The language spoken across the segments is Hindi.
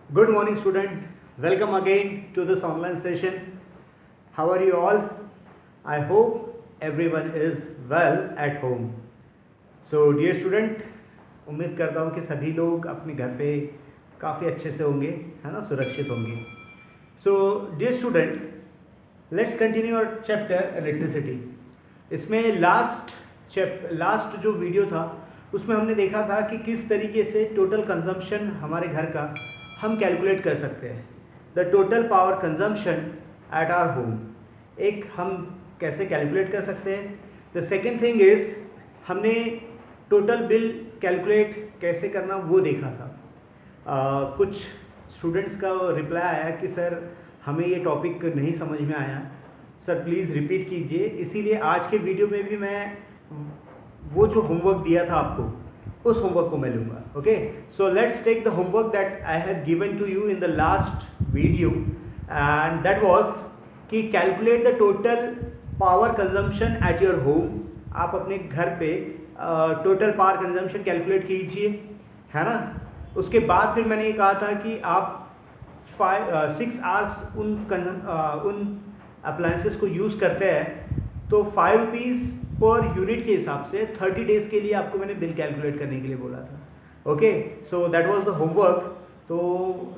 Good morning, student. Welcome again to this online session. How are you all? I hope everyone is well at home. So, dear student, उम्मीद करता हूँ कि सभी लोग अपने घर पे काफ़ी अच्छे से होंगे, है ना, सुरक्षित होंगे. So, dear student, let's continue our chapter electricity. इसमें लास्ट जो वीडियो था उसमें हमने देखा था कि किस तरीके से टोटल कंजम्पशन हमारे घर का हम कैलकुलेट कर सकते हैं. The total power consumption at our home एक हम कैसे कैलकुलेट कर सकते हैं. द सेकेंड थिंग इज़ हमने टोटल बिल कैलकुलेट कैसे करना वो देखा था. कुछ स्टूडेंट्स का रिप्लाई आया कि सर हमें ये टॉपिक नहीं समझ में आया, सर प्लीज़ रिपीट कीजिए. इसीलिए आज के वीडियो में भी मैं वो जो होमवर्क दिया था आपको उस होमवर्क को मैं लूँगा. Okay, so let's take the homework that I have given to you in the last video and that was कि calculate the total power consumption at your home. आप अपने घर पे टोटल पावर कंजम्पशन कैलकुलेट कीजिए, है ना. उसके बाद फिर मैंने ये कहा था कि आप 6 आवर्स उन अप्लायंसेस को यूज़ करते हैं तो 5 रुपीज़ पर यूनिट के हिसाब से 30 डेज़ के लिए आपको मैंने बिल कैलकुलेट करने के लिए बोला था. Okay, so that was the homework. तो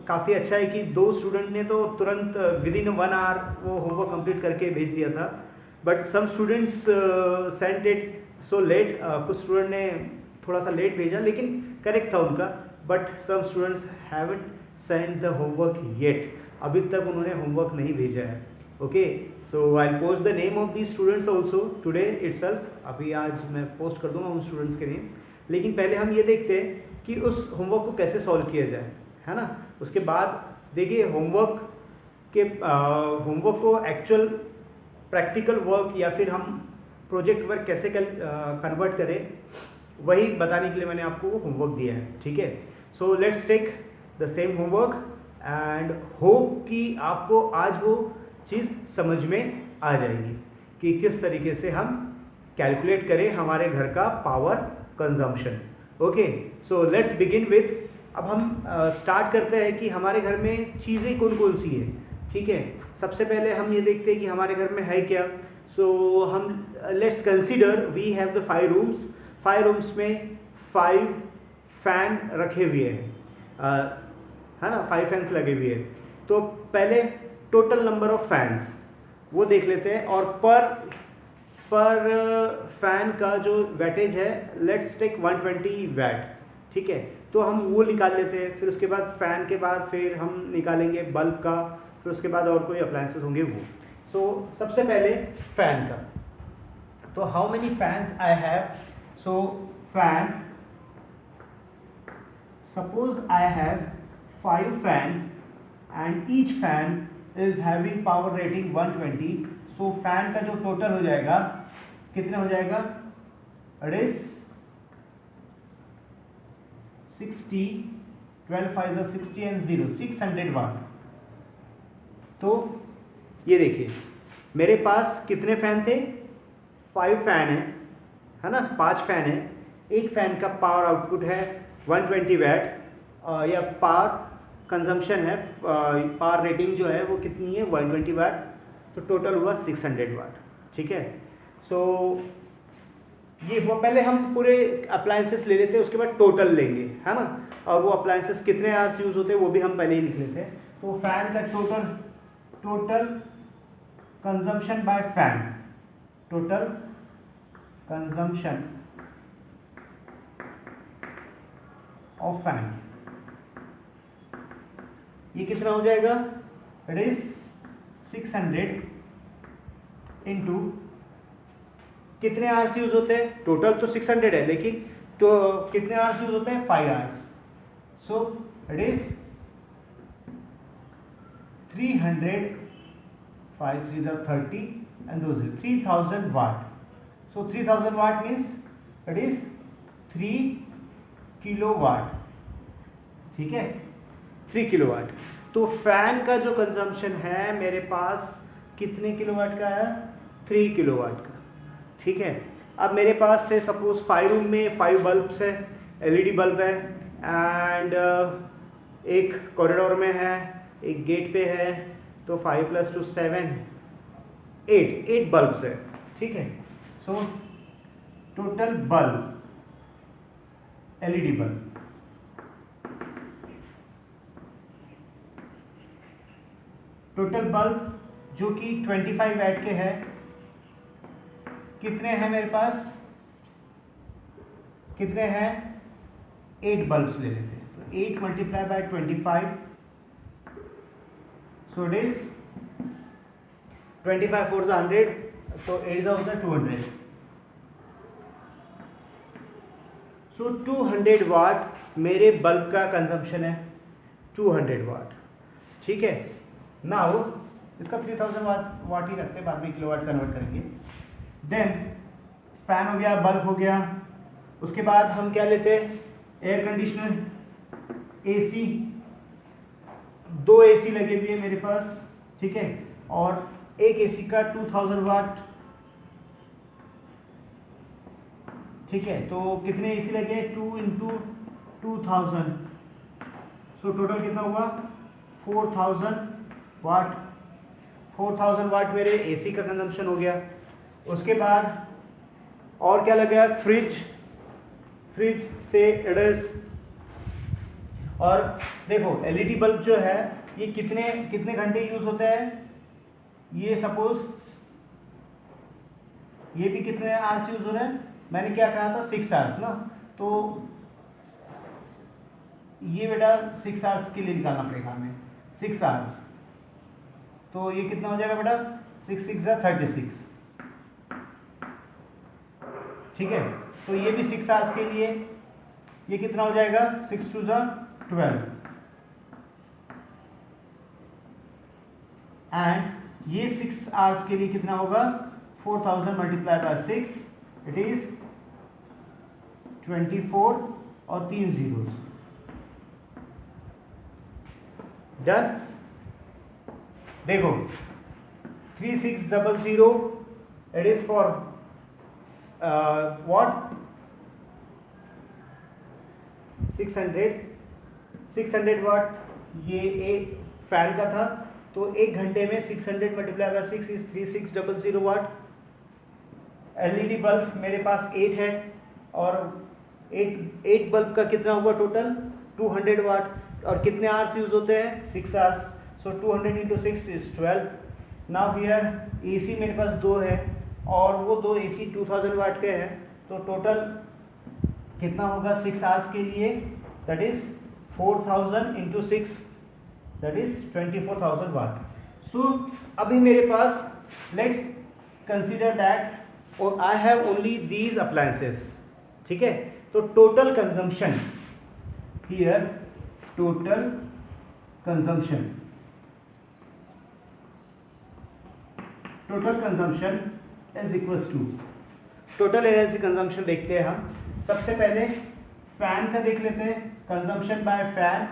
काफ़ी अच्छा है कि 2 स्टूडेंट ने तो तुरंत विद इन 1 आवर वो होमवर्क कंप्लीट करके भेज दिया था. But some students sent it so late. कुछ स्टूडेंट ने थोड़ा सा लेट भेजा लेकिन करेक्ट था उनका. But some students haven't send the homework yet. अभी तक उन्होंने होमवर्क नहीं भेजा है. Okay, so I post the name of the students also today itself. अभी आज मैं पोस्ट कर दूंगा उन स्टूडेंट्स के नेम. लेकिन पहले हम ये देखते हैं कि उस होमवर्क को कैसे सॉल्व किया जाए, है ना. उसके बाद देखिए होमवर्क को एक्चुअल प्रैक्टिकल वर्क या फिर हम प्रोजेक्ट वर्क कैसे कन्वर्ट करें वही बताने के लिए मैंने आपको होमवर्क दिया है. ठीक है, so let's take the same homework and hope कि आपको आज वो चीज़ समझ में आ जाएगी कि किस तरीके से हम कैलकुलेट करें हमारे घर का power consumption. Okay, so let's begin with. अब हम स्टार्ट करते हैं कि हमारे घर में चीज़ें कौन कौन सी है. ठीक है, सबसे पहले हम ये देखते हैं कि हमारे घर में है क्या. सो हम let's consider we have the 5 rooms. 5 rooms में 5 फैन रखे हुए हैं, है ना. 5 फैंस लगे हुए हैं. तो पहले टोटल नंबर ऑफ फैंस वो देख लेते हैं और पर फैन का जो वैटेज है लेट्स टेक 120 वैट. ठीक है, तो हम वो निकाल लेते हैं. फिर उसके बाद फैन के बाद फिर हम निकालेंगे बल्ब का. फिर उसके बाद और कोई अप्लायंसेस होंगे वो. सो सबसे पहले फैन का. तो how many fans I have. So fan, suppose I have 5 fan and each fan is having power rating 120. so fan का जो टोटल हो जाएगा कितना हो जाएगा. इट इज 60, 12 5 60 and 0 600 वाट. तो ये देखिए मेरे पास कितने फैन थे. 5 फैन है ना, 5 फैन है. एक फैन का पावर आउटपुट है 120 वैट या पावर कंजम्पशन है, पावर रेटिंग जो है वो कितनी है 120 वाट. तो टोटल हुआ 600 वाट. ठीक है, सो ये वो पहले हम पूरे अप्लायंसेस ले लेते हैं उसके बाद टोटल लेंगे, है ना. और वो अप्लायंसेस कितने आवर्स यूज़ होते हैं वो भी हम पहले ही लिख लेते हैं. तो फैन का total consumption by fan, total consumption of fan ये कितना हो जाएगा. इट इज 600 इंटू कितने आवर्स यूज होते हैं. टोटल तो 600 है लेकिन तो कितने आवर्स यूज होते हैं 5 hours. So it is 300, 5 3 30 and those 3000 watt. So 3000 watt means it is 3 kilowatt. ठीक है, 3 किलोवाट. तो फैन का जो कंजम्पशन है मेरे पास कितने किलोवाट का है 3 किलोवाट का. ठीक है, अब मेरे पास से सपोज 5 रूम में 5 बल्ब्स है, एलईडी बल्ब है एंड एक कॉरिडोर में है, एक गेट पे है, तो 5 + 2 7, 8 बल्ब्स है, ठीक है। So total bulb, LED bulb, total bulb जो कि 25 वैट के है, कितने हैं मेरे पास, कितने हैं, 8 बल्ब्स ले लेते हैं। तो 8 × 25, सो इट इज 25 4 100, तो 8 200। सो 200 वाट मेरे बल्ब का कंजम्पशन है, 200 वाट, ठीक है। नाउ इसका 3000 वाट ही रखते हैं, बाद में किलोवाट कन्वर्ट करेंगे। देन फैन हो गया, बल्ब हो गया, उसके बाद हम क्या लेते हैं, एयर कंडीशनर, एसी, 2 एसी लगे हुए हैं मेरे पास, ठीक है, और एक एसी का 2000 वाट, ठीक है। तो कितने एसी लगे, 2 × 2000, सो टोटल कितना हुआ, 4000 वाट। 4000 वाट मेरे एसी का कंजम्पशन हो गया। उसके बाद और क्या लगा, फ्रिज, फ्रिज से इट इज, और देखो एलईडी बल्ब जो है ये कितने कितने घंटे यूज होता है, ये सपोज ये भी कितने आवर्स यूज हो रहा है, मैंने क्या कहा था 6 आवर्स ना, तो ये बेटा 6 आवर्स के लिए निकालना पड़ेगा हमें, 6 आवर्स, तो ये कितना हो जाएगा बेटा, 6 6 36, ठीक है। तो ये भी 6 आवर्स के लिए, ये कितना हो जाएगा, 6 2 12, एंड ये 6 आवर्स के लिए कितना होगा, 4000 × 6, इट इज 24 और 3 जीरोस, डन। देखो 3600, इट इज फॉर व्हाट, 600 वाट, ये एक फैन का था, तो 1 घंटे में 600 × 6 इज 3600 वाट। एलईडी बल्ब मेरे पास 8 है, और 8 बल्ब का कितना हुआ टोटल, 200 वाट, और कितने आवर्स यूज होते हैं, 6 hours, so 200 × 6 is 12। Now here AC मेरे पास 2 है, और वो 2 एसी 2000 वाट के हैं, तो टोटल कितना होगा 6 आवर्स के लिए, that is 4000 × 6, that is 24000 watt. So अभी मेरे पास, लेट्स कंसीडर दैट और I have only these appliances, ठीक है। तो total consumption here, total consumption, total consumption is equals to, total energy consumption देखते हैं हम। सबसे पहले फैन का देख लेते हैं, कंजम्पशन बाय फैन,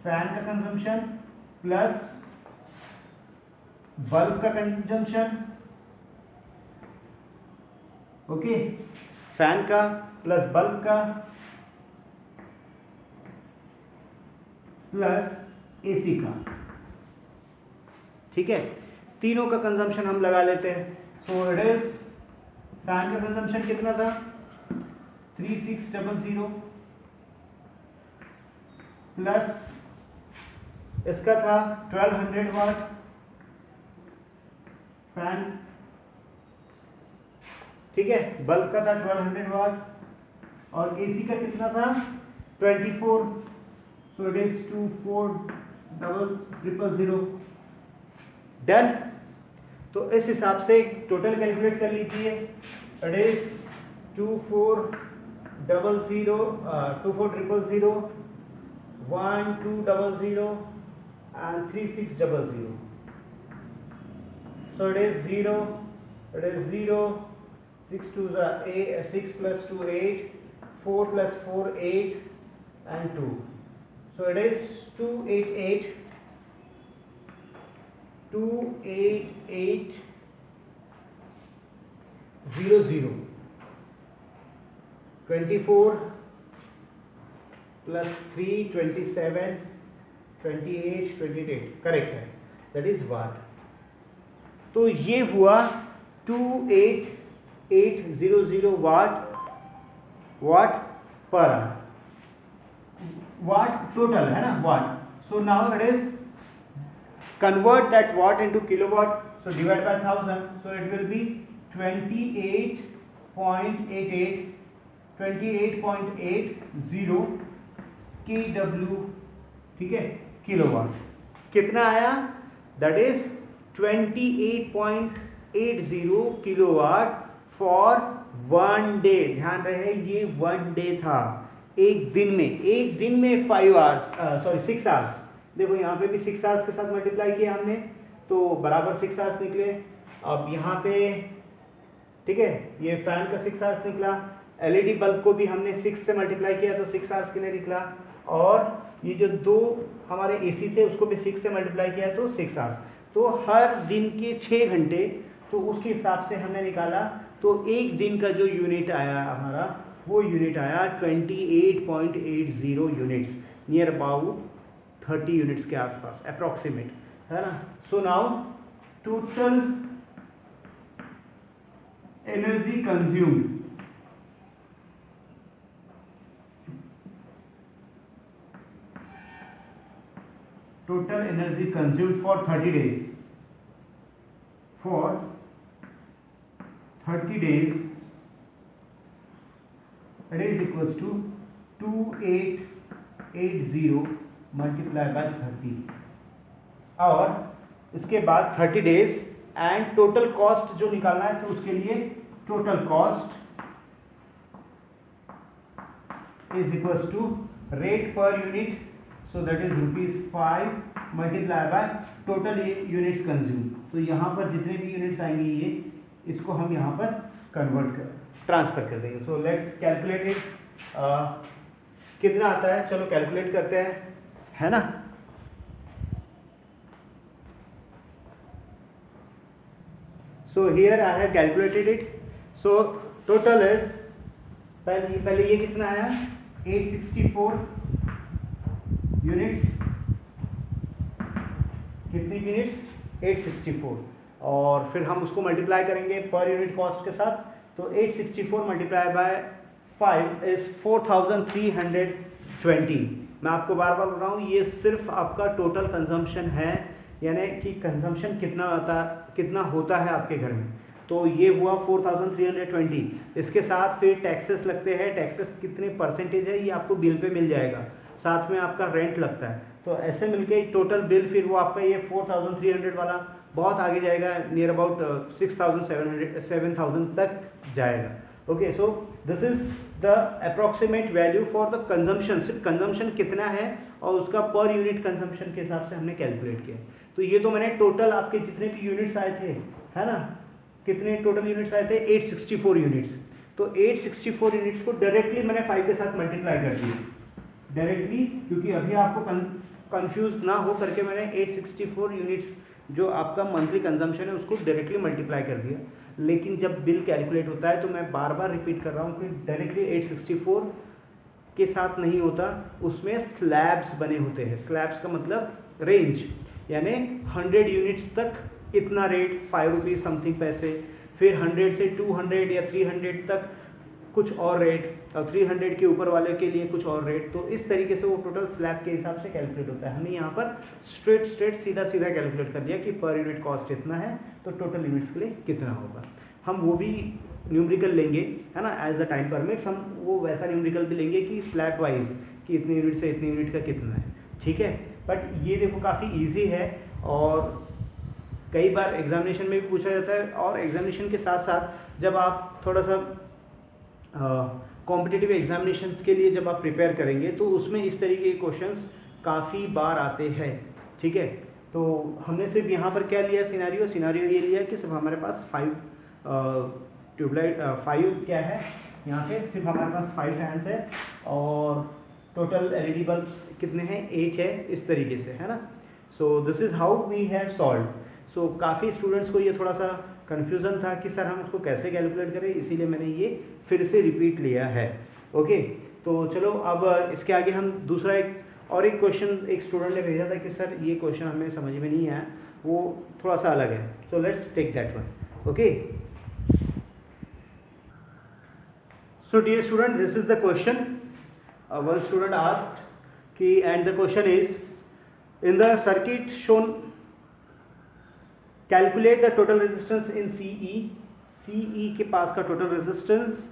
फैन का कंजम्पशन प्लस बल्ब का कंजम्पशन, ओके, फैन का प्लस बल्ब का प्लस एसी का, ठीक है। तीनों का कंजम्पशन हम लगा लेते हैं। सो इट इज, फैन का कंजम्पशन कितना था, 3600 प्लस इसका था 1200 वाट फैन, ठीक है, बल्ब का था 1200 वाट, और एसी का कितना था 24, सो इट इज 24000, डन। तो इस हिसाब से टोटल कैलकुलेट कर लीजिए, it is 24000, 24000, 1200 and 3600, so it is 0, it is 0, 6 2 8, 6 + 2 8, 4 + 4 8 and 2, so it is 288, 28800, 24 + 3 27 28 correct है, दैट इज वाट। तो ये हुआ 28800 वाट पर आवर, watt total है ना watt. So now it is convert that watt into kilowatt, so divide by 1000, so it will be 28.80 kW, ठीक है, किलोवाट। कितना आया? That is 28.80 kilowatt for 1 day. ध्यान रहे ये 1 डे था, एक दिन में 5 आवर्स, सॉरी 6 आवर्स। देखो यहाँ पे भी 6 आवर्स के साथ मल्टीप्लाई किया हमने तो बराबर 6 आवर्स निकले। अब यहाँ पे ठीक है, ये फैन का 6 आवर्स निकला, एलईडी बल्ब को भी हमने 6 से मल्टीप्लाई किया तो 6 आवर्स के लिए निकला, और ये जो 2 हमारे एसी थे उसको भी 6 से मल्टीप्लाई किया तो 6 आवर्स। तो हर दिन के 6 घंटे, तो उसके हिसाब से हमने निकाला, तो एक दिन का जो यूनिट आया हमारा, वो यूनिट आया 28.80 यूनिट्स, नियर अबाउट 30 यूनिट्स के आसपास अप्रॉक्सीमेट, है ना। So now total energy consumed, total energy consumed for 30 days, for 30 days it is equals to 2880 multiplied by 30, और इसके बाद 30 डेज एंड टोटल कॉस्ट जो निकालना है, तो उसके लिए total cost is equals to rate per unit, so that is ₹5 multiplied by total units consumed। तो यहाँ पर जितने भी यूनिट्स आएंगे ये, इसको हम यहाँ पर ट्रांसफर कर देंगे। सो लेट्स कैलकुलेट इट, कितना आता है, चलो कैलकुलेट करते हैं, है ना। So here I have calculated it. So total is, पहले ये कितना आया, 864 यूनिट्स। कितनी यूनिट्स? 864, और फिर हम उसको मल्टीप्लाई करेंगे पर यूनिट कॉस्ट के साथ, तो 864 मल्टीप्लाई बाय 5 इज 4320। मैं आपको बार बार बोल रहा हूँ, ये सिर्फ आपका टोटल कंजम्पशन है, यानी कि कंजम्पशन कितना होता है आपके घर में। तो ये हुआ 4320। इसके साथ फिर टैक्सेस लगते हैं, टैक्सेस कितने परसेंटेज है ये आपको बिल पे मिल जाएगा, साथ में आपका रेंट लगता है, तो ऐसे मिलके टोटल बिल फिर वो आपका ये 4300 वाला बहुत आगे जाएगा, नियर अबाउट 6700 तक जाएगा। Okay, so this is the approximate value for the consumption. सिर्फ कंजम्पशन कितना है और उसका पर यूनिट कंजम्पशन के हिसाब से हमने कैलकुलेट किया। तो ये तो मैंने टोटल आपके जितने भी यूनिट्स आए थे, है ना, कितने टोटल यूनिट्स आए थे, 864 यूनिट्स। तो 864 यूनिट्स को डायरेक्टली मैंने 5 के साथ मल्टीप्लाई कर दिया डायरेक्टली, क्योंकि अभी आपको कंफ्यूज ना हो करके मैंने 864 यूनिट्स जो आपका मंथली कंजम्पशन है उसको डायरेक्टली मल्टीप्लाई कर दिया। लेकिन जब बिल कैलकुलेट होता है तो मैं बार बार रिपीट कर रहा हूँ कि डायरेक्टली 864 के साथ नहीं होता, उसमें स्लैब्स बने होते हैं। स्लैब्स का मतलब रेंज, यानी 100 यूनिट्स तक इतना रेट, 5 रुपीज़ समथिंग पैसे, फिर 100 से 200 या 300 तक कुछ और रेट, और 300 के ऊपर वाले के लिए कुछ और रेट। तो इस तरीके से वो टोटल स्लैब के हिसाब से कैलकुलेट होता है। हमने यहाँ पर स्ट्रेट सीधा कैलकुलेट कर दिया कि पर यूनिट कॉस्ट इतना है, तो टोटल यूनिट्स के लिए कितना होगा। हम वो भी न्यूमरिकल लेंगे, है ना, एज द टाइम परमिट्स, हम वो वैसा न्यूमरिकल भी लेंगे कि स्लैब वाइज कि इतने यूनिट से इतने यूनिट का कितना है, ठीक है। बट ये देखो काफ़ी ईजी है, और कई बार एग्जामिनेशन में भी पूछा जाता है, और एग्जामिनेशन के साथ साथ जब आप थोड़ा सा कॉम्पिटिटिव एग्जामिनेशंस के लिए जब आप प्रिपेयर करेंगे तो उसमें इस तरीके के क्वेश्चंस काफ़ी बार आते हैं, ठीक है। तो हमने सिर्फ यहाँ पर क्या लिया, सिनारियो ये लिया कि सिर्फ हमारे पास 5 ट्यूबलाइट, 5 क्या है यहाँ पे, सिर्फ हमारे पास 5 फैंस है, और टोटल एलईडी बल्ब कितने हैं, 8 है, इस तरीके से, है ना। So this is how we have solve. So काफ़ी स्टूडेंट्स को ये थोड़ा सा कन्फ्यूज़न था कि सर हम उसको कैसे कैलकुलेट करें, इसीलिए मैंने ये फिर से रिपीट लिया है। ओके, तो चलो अब इसके आगे हम दूसरा एक और एक क्वेश्चन एक स्टूडेंट ने भेजा था कि सर ये क्वेश्चन हमें समझ में नहीं आया, वो थोड़ा सा अलग है, so let's take that one. Okay, so dear student, this is the question. One student asked कि and the question is in the circuit shown calculate the total resistance in CE के पास का total resistance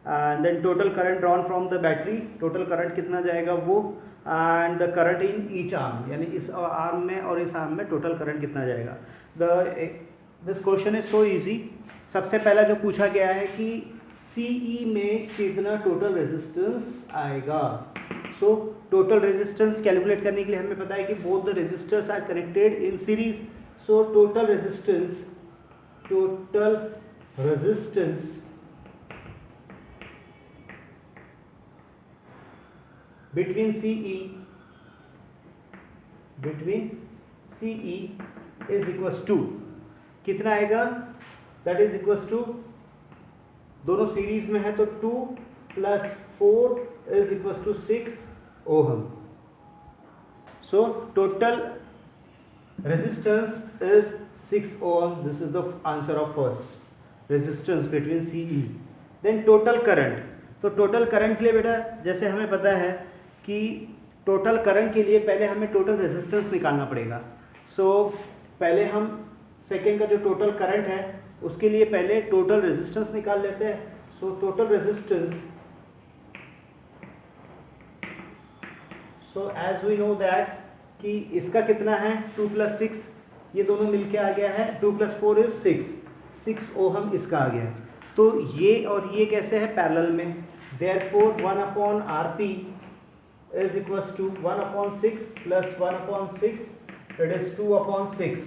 and then total current drawn from the battery, total current कितना जाएगा वो, and the current in each arm, यानी इस आर्म में और इस आर्म में टोटल करंट कितना जाएगा. This question is so easy. सबसे पहला जो पूछा गया है कि CE में कितना टोटल रेजिस्टेंस आएगा. सो टोटल रेजिस्टेंस कैलकुलेट करने के लिए हमें पता है कि both the resistors are connected in series. So total resistance between CE is equals to कितना आएगा, that is equals to, दोनों सीरीज में है तो 2 + 4 is equals to 6 ohm. So total resistance is 6 ohm. This is the answer of first resistance between CE. Then total current. तो टोटल करंट के लिए बेटा जैसे हमें पता है कि टोटल करंट के लिए पहले हमें टोटल रेजिस्टेंस निकालना पड़ेगा. सो पहले हम सेकेंड का जो टोटल करंट है उसके लिए पहले टोटल रेजिस्टेंस निकाल लेते हैं. So total resistance, so as we know that कि इसका कितना है 2 + 6, ये दोनों मिलके आ गया है 2 + 4 is 6 ओहम इसका आ गया. तो ये और ये कैसे है पैरेलल में. Therefore 1/RP is equals to 1/6 + 1/6, that is 2/6.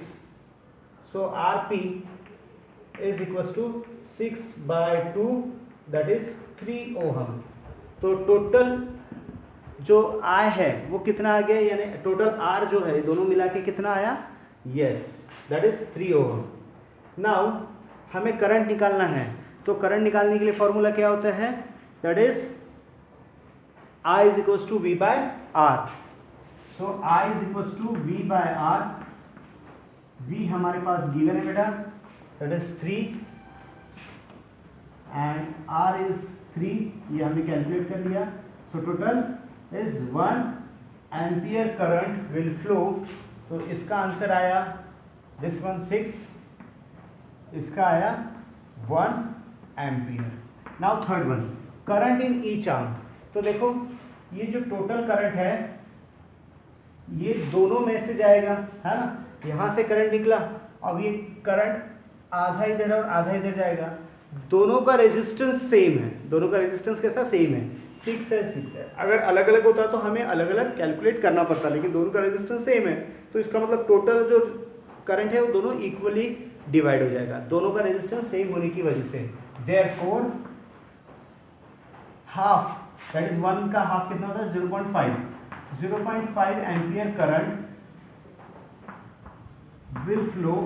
So RP is equals to 6/2, that is 3 ohm. तो टोटल जो I है वो कितना आ गया, यानी टोटल R जो है दोनों मिला के कितना आया, yes that is 3 ohm. Now हमें करंट निकालना है, तो करंट निकालने के लिए फॉर्मूला क्या होता है, that is I is equals to V/R. So I is equals to V/R. V हमारे पास गिवन है बेटा, that is 3 and R is 3, ये हमने कैलकुलेट कर लिया. So total is 1 ampere current will flow. तो इसका आंसर आया दिस वन 6, इसका आया 1 ampere. Now third one, current in each arm. तो देखो ये जो टोटल करंट है ये दोनों में से जाएगा, है ना. यहाँ से करंट निकला, अब ये करंट आधा इधर और आधा इधर जाएगा. दोनों का रेजिस्टेंस सेम है, दोनों का रेजिस्टेंस कैसा सेम है, 6 है. अगर अलग अलग होता तो हमें अलग अलग कैलकुलेट करना पड़ता, लेकिन दोनों का रेजिस्टेंस सेम है. तो इसका मतलब टोटल जो करंट है वो दोनों इक्वली डिवाइड हो जाएगा, दोनों का रेजिस्टेंस सेम होने की वजह से. देयरफॉर हाफ, दैट इज 1 का हाफ कितना होता है 0.5 ampere current will flow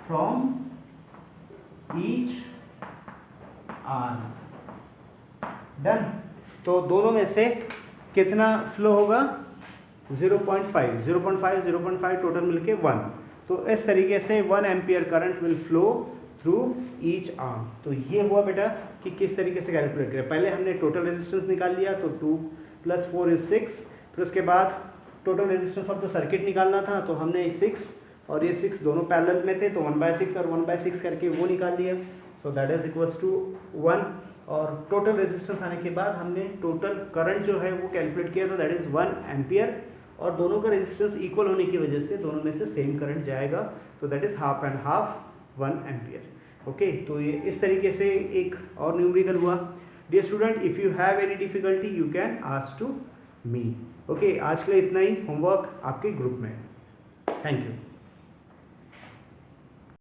from each arm. Done. तो दोनों में से कितना फ्लो होगा 0.5 टोटल मिलके 1. तो इस तरीके से 1 ampere current will flow through each arm. तो ये हुआ बेटा कि किस तरीके से कैलकुलेट करें. पहले हमने टोटल रेजिस्टेंस निकाल लिया, तो 2 + 4 is 6. फिर उसके बाद total resistance of the circuit निकालना था, तो हमने 6 और ये 6 दोनों पैरेलल में थे, तो 1/6 और 1/6 करके वो निकाल लिया. So that is equals to 1. और टोटल रेजिस्टेंस आने के बाद हमने टोटल करंट जो है वो कैलकुलेट किया, तो दैट इज 1 एम्पियर. और दोनों का रेजिस्टेंस इक्वल होने की वजह से दोनों में से सेम करंट जाएगा, तो that is half and half 1 ampere. Okay, तो ये इस तरीके से एक और न्यूमेरिकल हुआ. Dear student, if you have any difficulty you can ask to me. Okay, आज के लिए इतना ही. होमवर्क आपके ग्रुप में. Thank you.